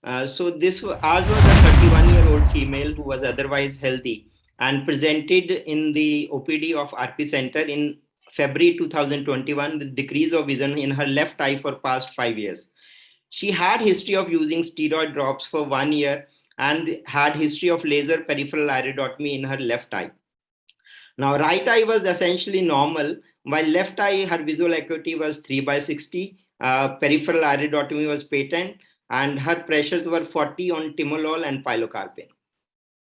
Ours was a 31-year-old female who was otherwise healthy and presented in the OPD of RP Center in February 2021 with decrease of vision in her left eye for past 5 years. She had history of using steroid drops for 1 year and had history of laser peripheral iridotomy in her left eye. Now, right eye was essentially normal, while left eye, her visual acuity was 3 by 60, peripheral iridotomy was patent, and her pressures were 40 on timolol and pilocarpine.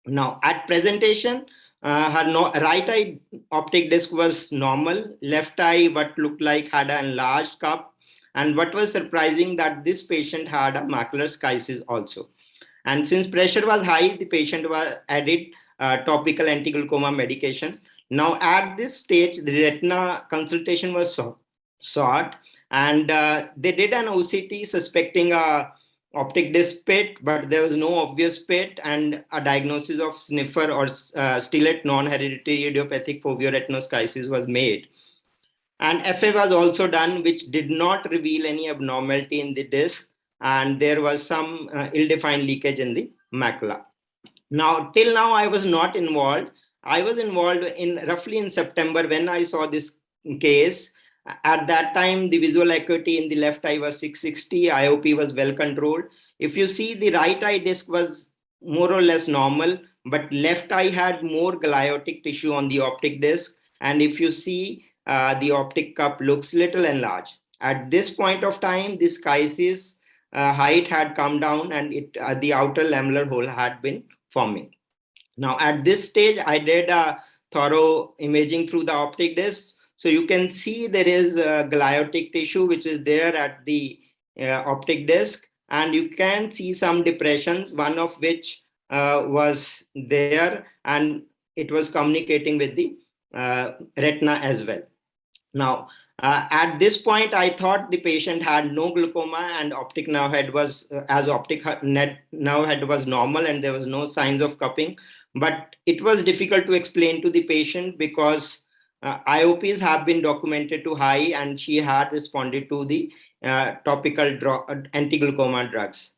Now, at presentation, her right eye optic disc was normal, left eye, what looked like had an enlarged cup, and what was surprising that this patient had a macular schisis also. And since pressure was high, the patient was added topical anti-glaucoma medication. Now, at this stage, the retina consultation was sought, and they did an OCT suspecting a optic disc pit, but there was no obvious pit, and a diagnosis of sniffer or stellate non-hereditary idiopathic foveoretinoschisise was made. And FA was also done, which did not reveal any abnormality in the disc, and there was some ill-defined leakage in the macula. Now, till now, I was not involved. I was involved in roughly in September when I saw this case. At that time, the visual acuity in the left eye was 660, IOP was well controlled. If you see, the right eye disc was more or less normal, but left eye had more gliotic tissue on the optic disc. And if you see, the optic cup looks little enlarged. At this point of time, the schisis height had come down and the outer lamellar hole had been forming. Now, at this stage, I did a thorough imaging through the optic disc. So you can see there is gliotic tissue, which is there at the optic disc. And you can see some depressions, one of which was there, and it was communicating with the retina as well. Now, at this point, I thought the patient had no glaucoma and optic nerve head was, nerve head was normal and there was no signs of cupping. But it was difficult to explain to the patient because IOPs have been documented to high and she had responded to the topical anti-glaucoma drugs.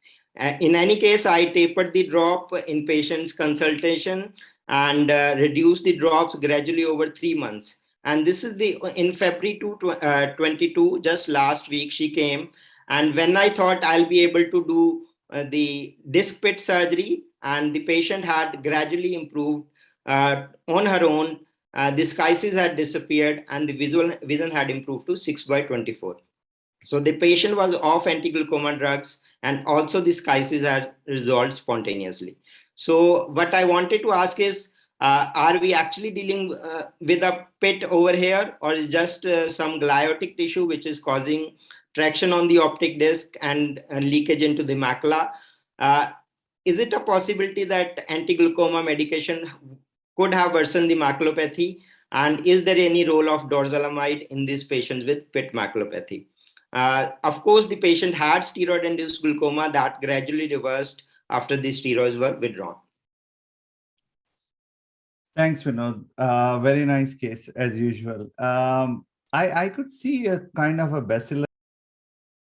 In any case, I tapered the drop in patient's consultation and reduced the drops gradually over 3 months. And this is in February 2022, just last week she came. And when I thought I'll be able to do the disc pit surgery, and the patient had gradually improved on her own, the schisis had disappeared and the vision had improved to 6 by 24. So the patient was off anti-glaucoma drugs and also the schisis had resolved spontaneously. So what I wanted to ask is, are we actually dealing with a pit over here, or is just some gliotic tissue which is causing traction on the optic disc and leakage into the macula? Is it a possibility that anti-glaucoma medication could have worsened the maculopathy? And is there any role of dorzolamide in these patients with pit maculopathy? Of course, the patient had steroid-induced glaucoma that gradually reversed after the steroids were withdrawn. Thanks, Vinod. Very nice case as usual. I could see a kind of a bacillus